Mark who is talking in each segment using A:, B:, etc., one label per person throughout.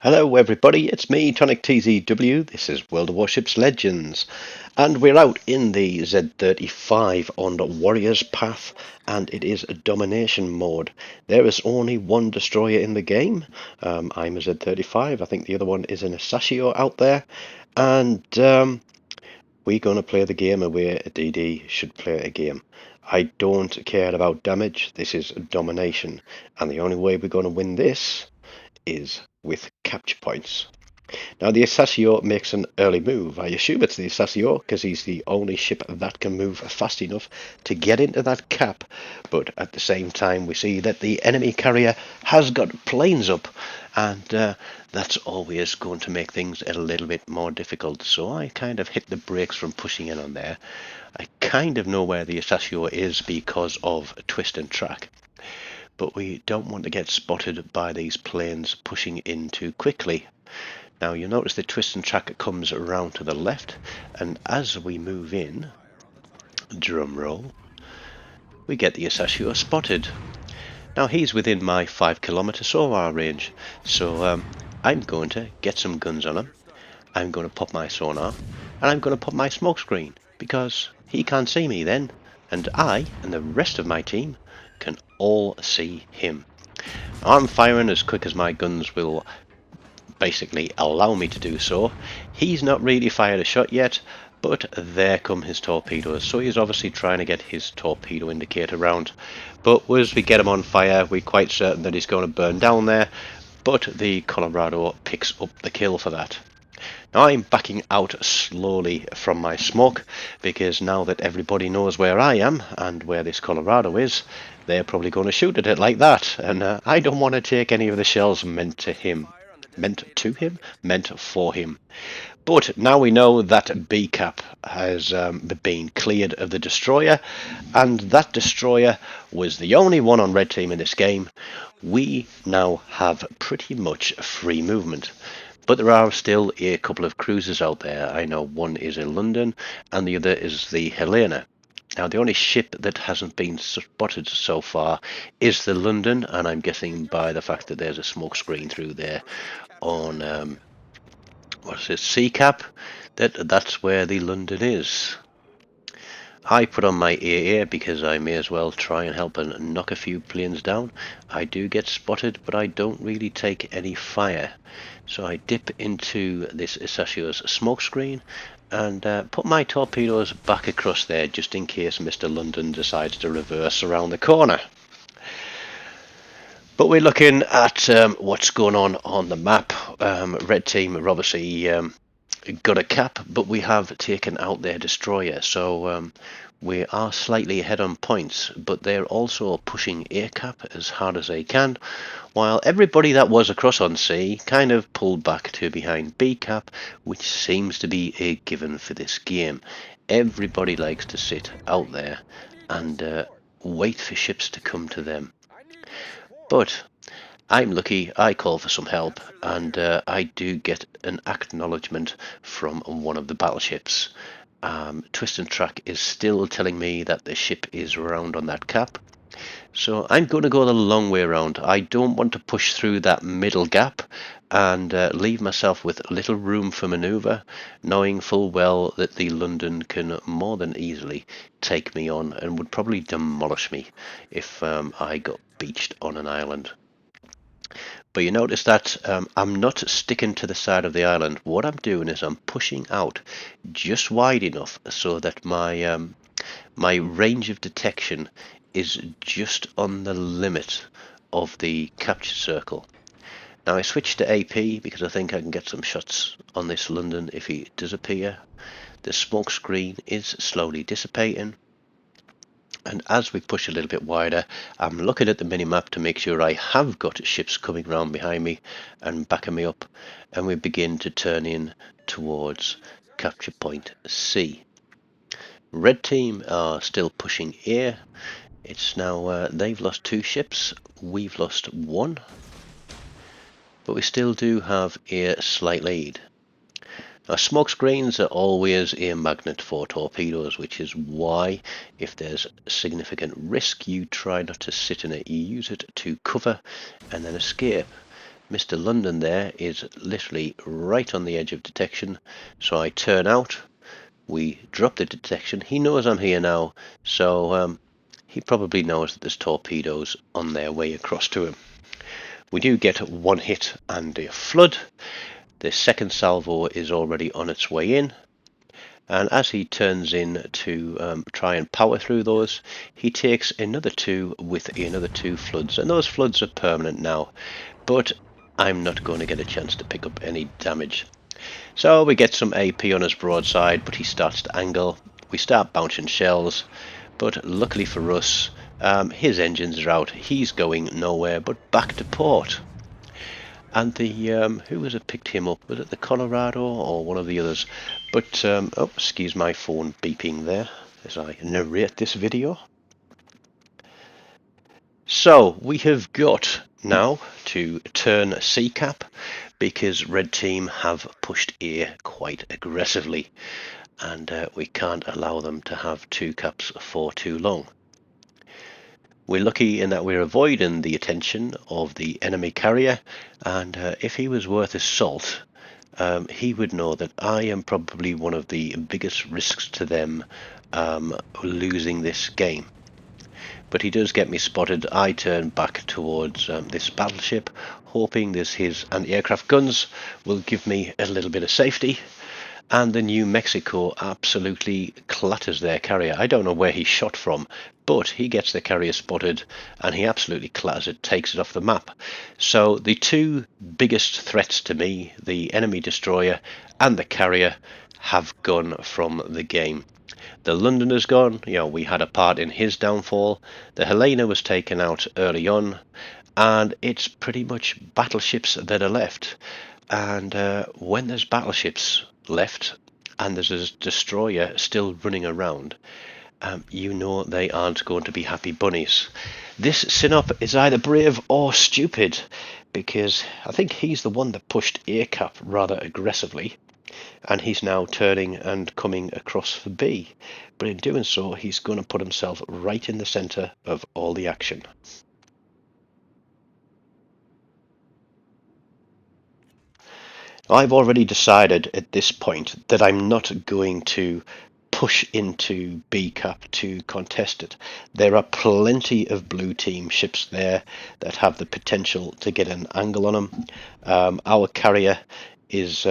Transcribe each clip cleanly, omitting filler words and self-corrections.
A: Hello everybody, it's me, Tonic TZW. This is World of Warships Legends, and we're out in the Z-35 on Warrior's Path, and it is a domination mode. There is only one destroyer in the game. I'm a Z-35. I think the other one is an Asashio out there, and we're going to play the game the way a DD should play a game. I don't care about damage. This is domination, and the only way we're going to win this is with capture points. Now the Asasio makes an early move. I assume it's the Asasio because he's the only ship that can move fast enough to get into that cap. But at the same time we see that the enemy carrier has got planes up, and that's always going to make things a little bit more difficult. So I kind of hit the brakes from pushing in on there. I kind of know where the Asasio is because of twist and track, but we don't want to get spotted by these planes pushing in too quickly. Now you'll notice the twist and track comes around to the left, and as we move in, drum roll, we get the Asashio spotted. Now he's within my 5 kilometer sonar range, so I'm going to get some guns on him. I'm going to pop my sonar, and I'm going to pop my smoke screen, because he can't see me then, and I and the rest of my team can all see him. I'm firing as quick as my guns will basically allow me to do so. He's not really fired a shot yet, but there come his torpedoes, so he's obviously trying to get his torpedo indicator round. But as we get him on fire, we're quite certain that he's going to burn down there, but the Colorado picks up the kill for that. Now I'm backing out slowly from my smoke, because now that everybody knows where I am and where this Colorado is, they're probably going to shoot at it like that, and I don't want to take any of the shells meant to him. Meant to him? Meant for him. But now we know that B-cap has been cleared of the destroyer, and that destroyer was the only one on red team in this game. We now have pretty much free movement. But there are still a couple of cruisers out there. I know one is in London and the other is the Helena. Now the only ship that hasn't been spotted so far is the London, and I'm guessing by the fact that there's a smoke screen through there on what's it, C-cap, that's where the London is. I put on my AA because I may as well try and help and knock a few planes down. I do get spotted, but I don't really take any fire. So I dip into this Asashio's smoke screen and put my torpedoes back across there just in case Mr. London decides to reverse around the corner. But we're looking at what's going on the map. Red team are obviously got a cap, but we have taken out their destroyer, so we are slightly ahead on points, but they're also pushing A cap as hard as they can, while everybody that was across on C kind of pulled back to behind B cap, which seems to be a given for this game. Everybody likes to sit out there and wait for ships to come to them. But I'm lucky, I call for some help, and I do get an acknowledgement from one of the battleships. Twist and Track is still telling me that the ship is around on that cap, so I'm going to go the long way around. I don't want to push through that middle gap and leave myself with little room for manoeuvre, knowing full well that the London can more than easily take me on and would probably demolish me if I got beached on an island. But you notice that I'm not sticking to the side of the island. What I'm doing is I'm pushing out just wide enough so that my range of detection is just on the limit of the capture circle. Now I switched to AP because I think I can get some shots on this London if he does appear. The smoke screen is slowly dissipating. And as we push a little bit wider, I'm looking at the minimap to make sure I have got ships coming round behind me and backing me up, and we begin to turn in towards capture point C. Red team are still pushing A. It's now they've lost 2 ships, we've lost 1, but we still do have a slight lead. Now, smoke screens are always a magnet for torpedoes, which is why if there's significant risk, you try not to sit in it. You use it to cover and then escape. Mr. London there is literally right on the edge of detection, so I turn out, we drop the detection. He knows I'm here now, so he probably knows that there's torpedoes on their way across to him. We do get one hit and a flood. The second salvo is already on its way in, and as he turns in to try and power through those, he takes another two with another two floods, and those floods are permanent now, but I'm not going to get a chance to pick up any damage. So we get some AP on his broadside, but he starts to angle. We start bouncing shells, but luckily for us, his engines are out. He's going nowhere but back to port. And the who was it picked him up? Was it the Colorado or one of the others? But oh, excuse my phone beeping there as I narrate this video. So we have got now to turn C-cap because red team have pushed A quite aggressively, and we can't allow them to have two caps for too long. We're lucky in that we're avoiding the attention of the enemy carrier, and if he was worth his salt, he would know that I am probably one of the biggest risks to them losing this game. But he does get me spotted. I turn back towards this battleship, hoping that his anti-aircraft guns will give me a little bit of safety. And the New Mexico absolutely clatters their carrier. I don't know where he shot from, but he gets the carrier spotted and he absolutely clatters it, takes it off the map. So the two biggest threats to me, the enemy destroyer and the carrier, have gone from the game. The Londoner's gone, we had a part in his downfall. The Helena was taken out early on, and it's pretty much battleships that are left. And when there's battleships left and there's a destroyer still running around, they aren't going to be happy bunnies. This Sinop is either brave or stupid, because I think he's the one that pushed ACAP rather aggressively, and he's now turning and coming across for B. But in doing so, he's going to put himself right in the centre of all the action. I've already decided at this point that I'm not going to push into B cap to contest it. There are plenty of blue team ships there that have the potential to get an angle on them. Our carrier is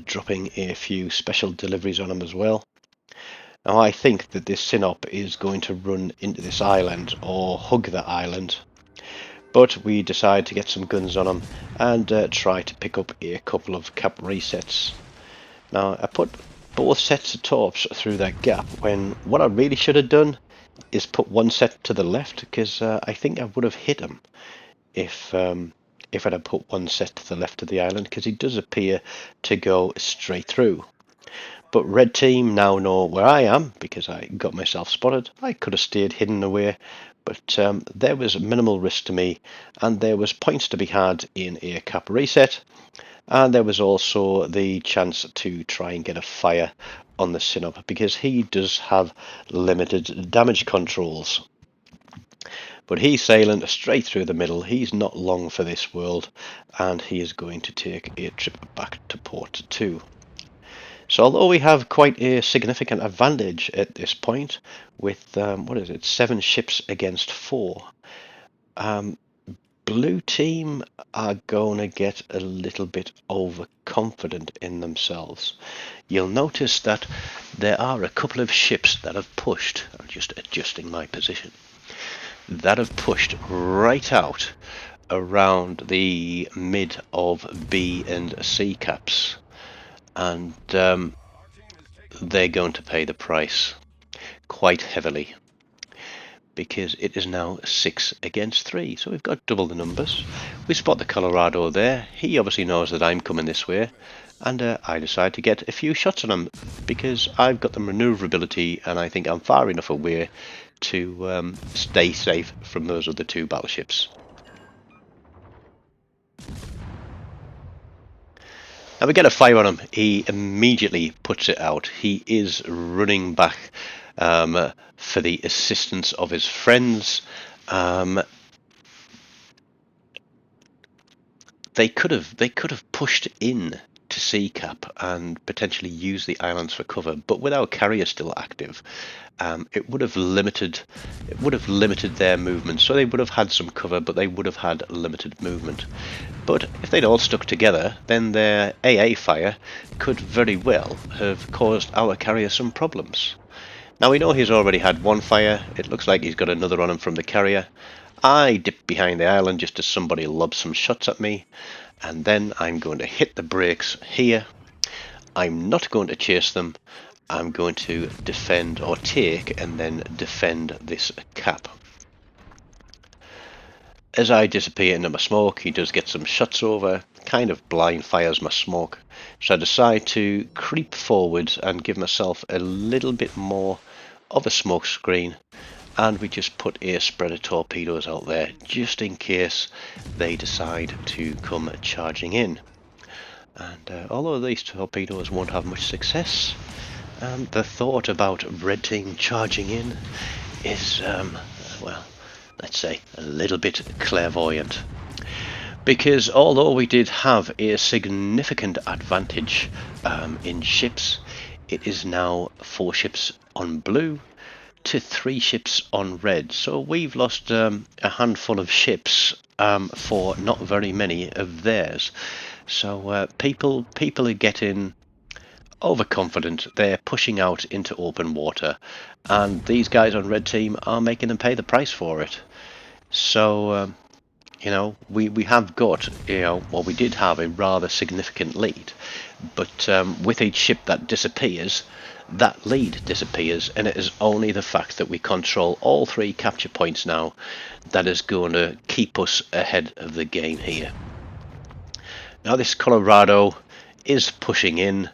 A: dropping a few special deliveries on them as well. Now I think that this Sinop is going to run into this island or hug the island, but we decide to get some guns on him and try to pick up a couple of cap resets. Now I put both sets of torps through that gap when what I really should have done is put one set to the left, because I think I would have hit him if I'd have put one set to the left of the island, because he does appear to go straight through. But red team now know where I am because I got myself spotted. I could have stayed hidden away, but there was minimal risk to me, and there was points to be had in a cap reset, and there was also the chance to try and get a fire on the Sinop because he does have limited damage controls. But he's sailing straight through the middle. He's not long for this world, and he is going to take a trip back to port 2. So although we have quite a significant advantage at this point with, 7 ships against 4, blue team are going to get a little bit overconfident in themselves. You'll notice that there are a couple of ships that have pushed, I'm just adjusting my position, that have pushed right out around the mid of B and C caps, and they're going to pay the price quite heavily, because it is now 6 against 3. So we've got double the numbers. We spot the Colorado there. He obviously knows that I'm coming this way, and I decide to get a few shots on him because I've got the maneuverability and I think I'm far enough away to stay safe from those other two battleships. Now we get a fire on him. He immediately puts it out. He is running back for the assistance of his friends. they could have pushed in to sea cap and potentially use the islands for cover, but with our carrier still active, it would have limited their movement. So they would have had some cover, but they would have had limited movement. But if they'd all stuck together, then their AA fire could very well have caused our carrier some problems. Now we know he's already had one fire. It looks like he's got another on him from the carrier. I dip behind the island just as somebody lobs some shots at me, and then I'm going to hit the brakes here. I'm not going to chase them. I'm going to defend or take and then defend this cap. As I disappear into my smoke, he does get some shots over, kind of blind fires my smoke. So I decide to creep forward and give myself a little bit more of a smoke screen, and we just put a spread of torpedoes out there just in case they decide to come charging in. And although these torpedoes won't have much success, the thought about red team charging in is, well, let's say a little bit clairvoyant. Because although we did have a significant advantage in ships, it is now 4 ships on blue to 3 ships on red. So we've lost a handful of ships for not very many of theirs. So people are getting overconfident. They're pushing out into open water, and these guys on red team are making them pay the price for it. So we have got, well, we did have a rather significant lead, but with each ship that disappears, that lead disappears, and it is only the fact that we control all 3 capture points now that is going to keep us ahead of the game here. Now this Colorado is pushing in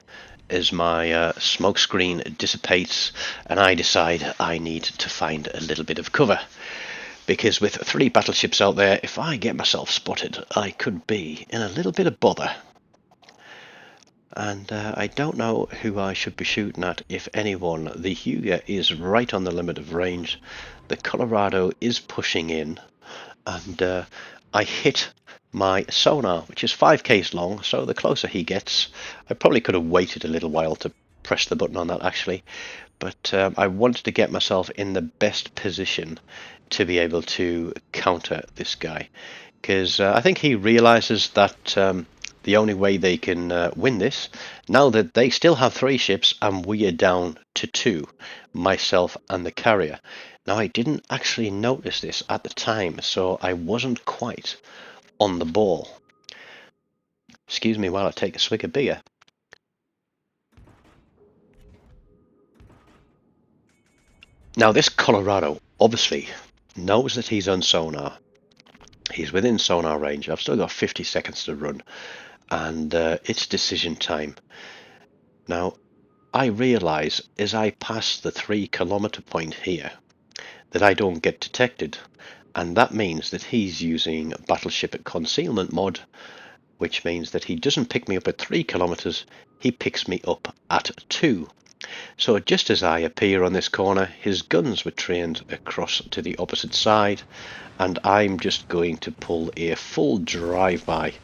A: as my smoke screen dissipates, and I decide I need to find a little bit of cover. Because with 3 battleships out there, if I get myself spotted, I could be in a little bit of bother. And I don't know who I should be shooting at, if anyone. The Huger is right on the limit of range. The Colorado is pushing in, and I hit my sonar, which is 5 k's long, so the closer he gets, I probably could have waited a little while to press the button on that actually, but I wanted to get myself in the best position to be able to counter this guy, because I think he realizes that the only way they can win this, now that they still have 3 ships and we are down to 2, myself and the carrier. Now I didn't actually notice this at the time, so I wasn't quite on the ball. Excuse me while I take a swig of beer. Now this Colorado obviously knows that he's on sonar. He's within sonar range. I've still got 50 seconds to run, and it's decision time. Now I realise as I pass the 3 kilometre point here that I don't get detected, and that means that he's using battleship concealment mod, which means that he doesn't pick me up at 3 kilometres, he picks me up at 2. So just as I appear on this corner, his guns were trained across to the opposite side, and I'm just going to pull a full drive-by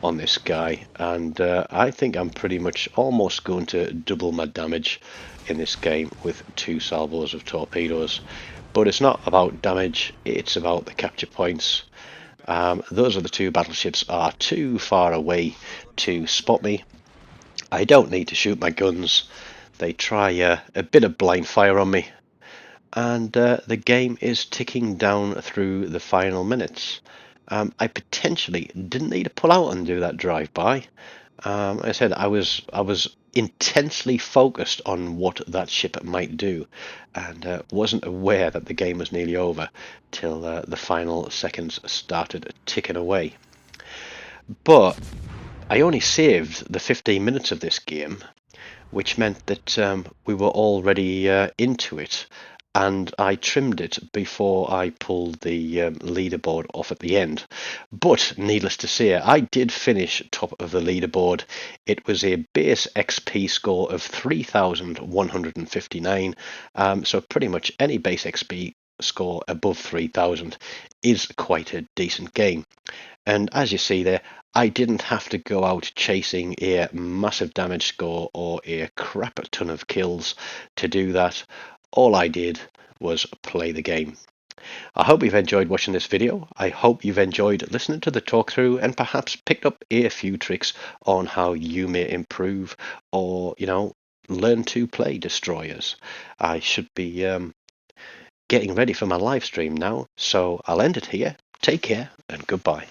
A: on this guy, and I think I'm pretty much almost going to double my damage in this game with 2 salvos of torpedoes. But it's not about damage, it's about the capture points. Those other 2 battleships are too far away to spot me. I don't need to shoot my guns. They try a bit of blind fire on me, and the game is ticking down through the final minutes. I potentially didn't need to pull out and do that drive-by. I said I was intensely focused on what that ship might do, and wasn't aware that the game was nearly over till the final seconds started ticking away. But I only saved the 15 minutes of this game, which meant that we were already into it, and I trimmed it before I pulled the leaderboard off at the end. But needless to say, I did finish top of the leaderboard. It was a base XP score of 3,159, so pretty much any base XP score above 3,000 is quite a decent game. And as you see there, I didn't have to go out chasing a massive damage score or a crap ton of kills to do that. All I did was play the game. I hope you've enjoyed watching this video. I hope you've enjoyed listening to the talk through and perhaps picked up a few tricks on how you may improve or, learn to play destroyers. I should be getting ready for my live stream now, so I'll end it here. Take care and goodbye.